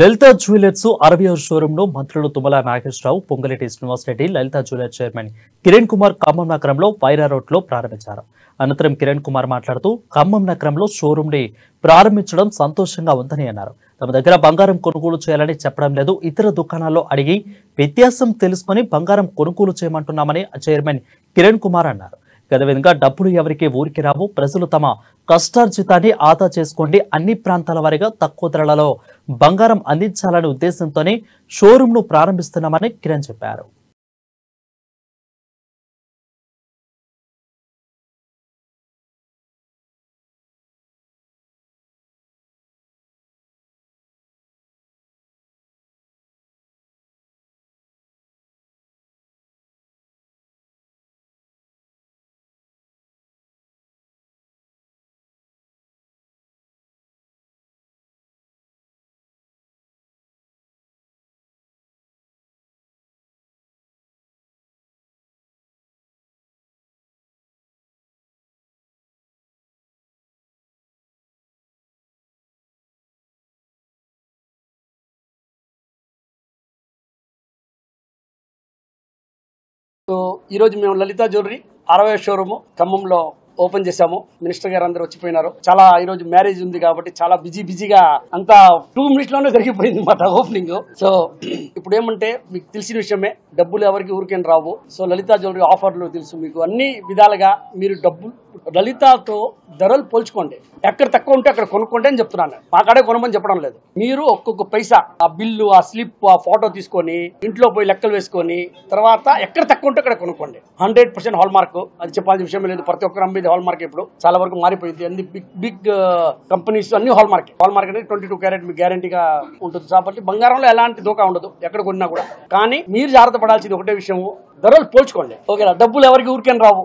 Lalitha jewellers 66 showroom ను మంత్రులు Tummala Nageswararao, Ponguleti Srinivasa Reddy, Lalitha jewellers chairman Kiran Kumar Khammam నగరంలో వైరా రోడ్ లో ప్రారంభించారు. అనంతరం కిరణ్ కుమార్ మాట్లాడుతూ ఖమ్మం నగరంలో షోరూమ్ ని ప్రారంభించడం సంతోషంగా ఉందని అన్నారు. తమ దగ్గర బంగారం కొనుగోలు చేయాలని చెప్పడం లేదు, ఇతర దుకాణాల్లో అడిగి వ్యత్యాసం తెలుసుకుని బంగారం కొనుగోలు చేయమంటున్నామని చైర్మన్ కిరణ్ కుమార్ అన్నారు. అదేవిధంగా డబ్బులు ఎవరికి ఊరికి రావు, ప్రజలు తమ కష్టార్జితాన్ని ఆదా చేసుకోండి, అన్ని ప్రాంతాల వారిగా తక్కువ ధరలలో బంగారం అందించాలనే ఉద్దేశంతోనే షోరూమ్ ను ప్రారంభిస్తున్నామని కిరణ్ చెప్పారు. ఈ రోజు మేము లలితా జ్యువెలరీ 60 షోరూమ్ ఖమ్మంలో ఓపెన్ చేశాము. మినిస్టర్ గారు అందరూ వచ్చిపోయినారు. చాలా ఈ రోజు మ్యారేజ్ ఉంది కాబట్టి చాలా బిజీగా అంతా 2 minutes లోనే జరిగిపోయింది మాట ఓపెనింగ్. సో ఇప్పుడు ఏమంటే మీకు తెలిసిన విషయమే, డబ్బులు ఎవరికి ఊరికేం రావు. సో లలితా జ్యువెలరీ ఆఫర్లు తెలుసు మీకు, అన్ని విధాలుగా మీరు డబ్బులు లలితాతో ధరలు పోల్చుకోండి. ఎక్కడ తక్కువ ఉంటే అక్కడ కొనుక్కోండి అని చెప్తున్నాను. మా కాడే కొనమని చెప్పడం లేదు. మీరు ఒక్కొక్క పైసా ఆ బిల్లు, ఆ స్లిప్, ఆ ఫోటో తీసుకొని ఇంట్లో పోయి లెక్కలు వేసుకొని తర్వాత ఎక్కడ తక్కువ ఉంటే అక్కడ కొనుక్కోండి. 100% హాల్ మార్క్, అది చెప్పాల్సిన విషయం లేదు. ప్రతి ఒక్కరు అమ్మేది హాల్ మార్క్. ఇప్పుడు చాలా వరకు మారిపోయింది. అన్ని బిగ్ కంపెనీస్ అన్ని హాల్ మార్క్. హాల్ మార్క్ అనేది 22 క్యారెట్ మీకు గ్యారంటీగా ఉంటుంది. కాబట్టి బంగారంలో ఎలాంటి దోకా ఉండదు ఎక్కడ కొన్నా కూడా. కానీ మీరు జాగ్రత్త పడాల్సింది ఒకటే విషయం, ధరలు పోల్చుకోండి. ఓకేనా? డబ్బులు ఎవరికి ఊరికేం రావు.